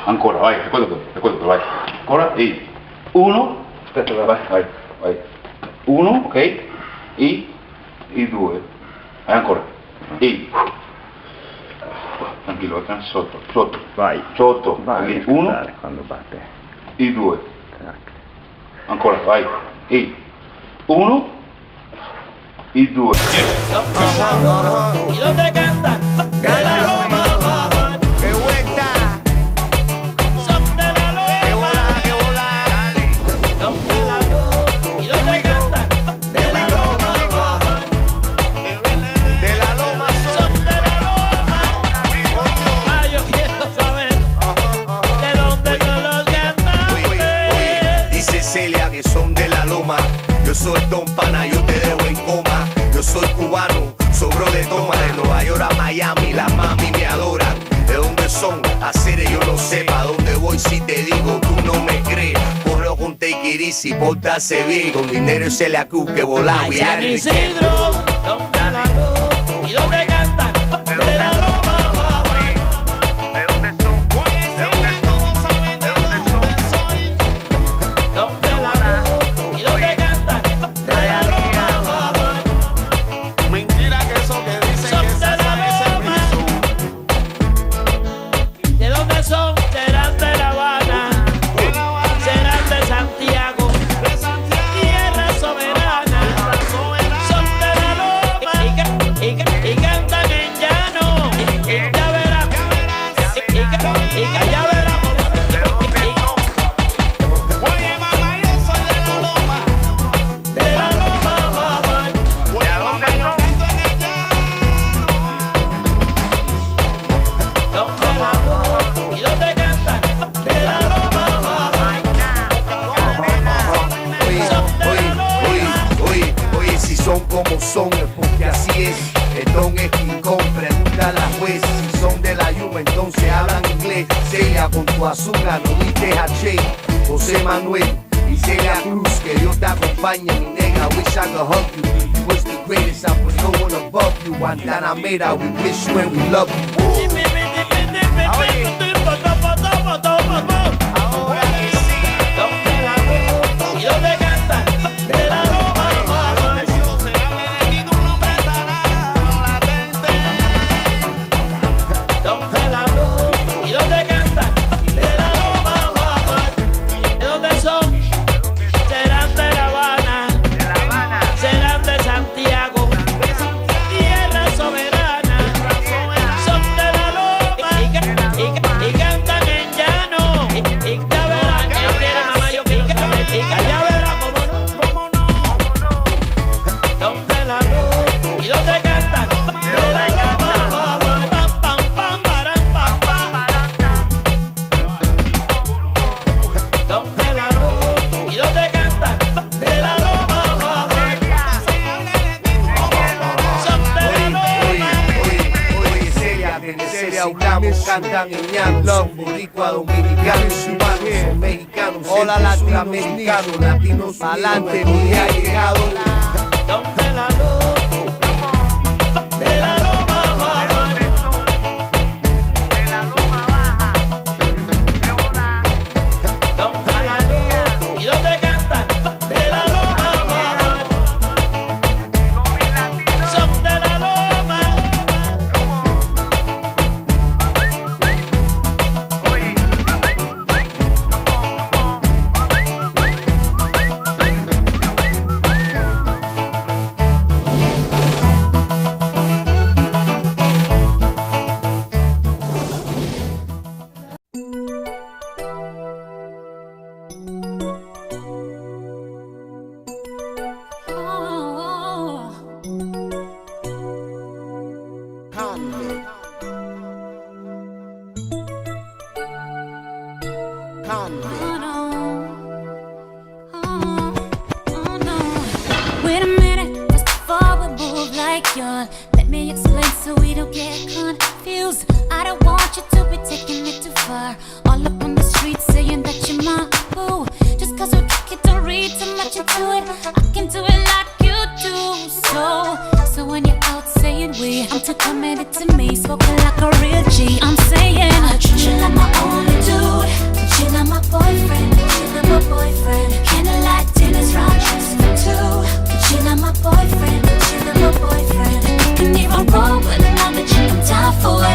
Ancora, vai, ricordati, vai. Ancora, e 1, aspetta, vai. 1, ok, e 2, vai ancora, e tranquillo, sotto, Vai, sotto, vai, 1, quando batte. e 2, Tac. ancora, vai, e 1, e 2. ¿Y dónde cantan? De la loma. ¡Qué vuelta! Son de la loma. ¡Qué volá! Son de la loma. ¿Y dónde cantan? De la loma. De la loma Son de la loma. Ah, yo quiero saber de dónde son los cantantes. Dice Celia que son de la loma. Yo soy Don Pana, yo te dejo en coma. Yo soy cubano, sobro de toma. De Nueva York a Miami, la mami me adoran. ¿De dónde son? Hacer yo no sé. Pa' dónde voy si te digo, tú no me crees. Corro con take it easy, portarse bien. Con dinero y Celia Cruz que volaba. Ay, San Isidro, son de la loma. ¿Y dónde cantan? De la loma. ¿De dónde son? ¿De dónde son? ¿De dónde son? Son de la loma. ¿Y dónde cantan? De la loma. Mentira que eso que dicen Son que de la loma. ¿De dónde son? Serán de La Habana. Serán de Santiago. Tierra soberana. Son de la loma. Y cantan en llano. Ya verás. Ya verás. Oye mamá, yo soy de la loma. De la loma. ¿De dónde son? Son de la loma. ¿Y dónde cantan? De la loma. Oye, si son como son, es porque así es. El don es King Kong, pregunta a la juez. Si son de la Yuma, entonces hablan inglés. Celia con tu azúcar, no diste a Che. José Manuel y Celia Cruz, que Dios te acompañe, mi nega. Wish I could hug you. You was the greatest, I put no one above you. Guantanamera, we wish you and we love you. Ahora que sí. ¿Y dónde cantan? De la loma. Son de la loma. ¿Y dónde cantan? De la loma. ¿De dónde son? Serán de La Habana. Serán de Santiago. Tierra soberana. Son de la loma. Y cantan en llano. Y ya verán que yo quiero mamá, yo quiero que me pica. Ya verán cómo no. Son de la loma. ¿Y dónde cantan? De la loma. Pam, pam, pam, param, pam, pam. Son de la loma. ¿Y dónde cantan? De la loma. Son de la loma. Oye, Celia, que necesitamos, cantan en llano. Son boricua, dominicanos, cubanos, son mexicanos. Hola, latinoamericanos, latinos, pa'lante, ni ha llegado. Son de la loma. De la loma. Son de la loma. ¿Y dónde cantan? De la loma. Son de la loma. Wait a minute, first of all, we move like yours. Let me explain so we don't get confused. I don't want you to be taking it too far. All up on the street saying that you're my boo. Just cause we kick it, don't read too much into it. I can do it like you do. So when you're out saying we, I'm too committed to me. Spoken like a real G, I'm saying I treat you like my only dude. away.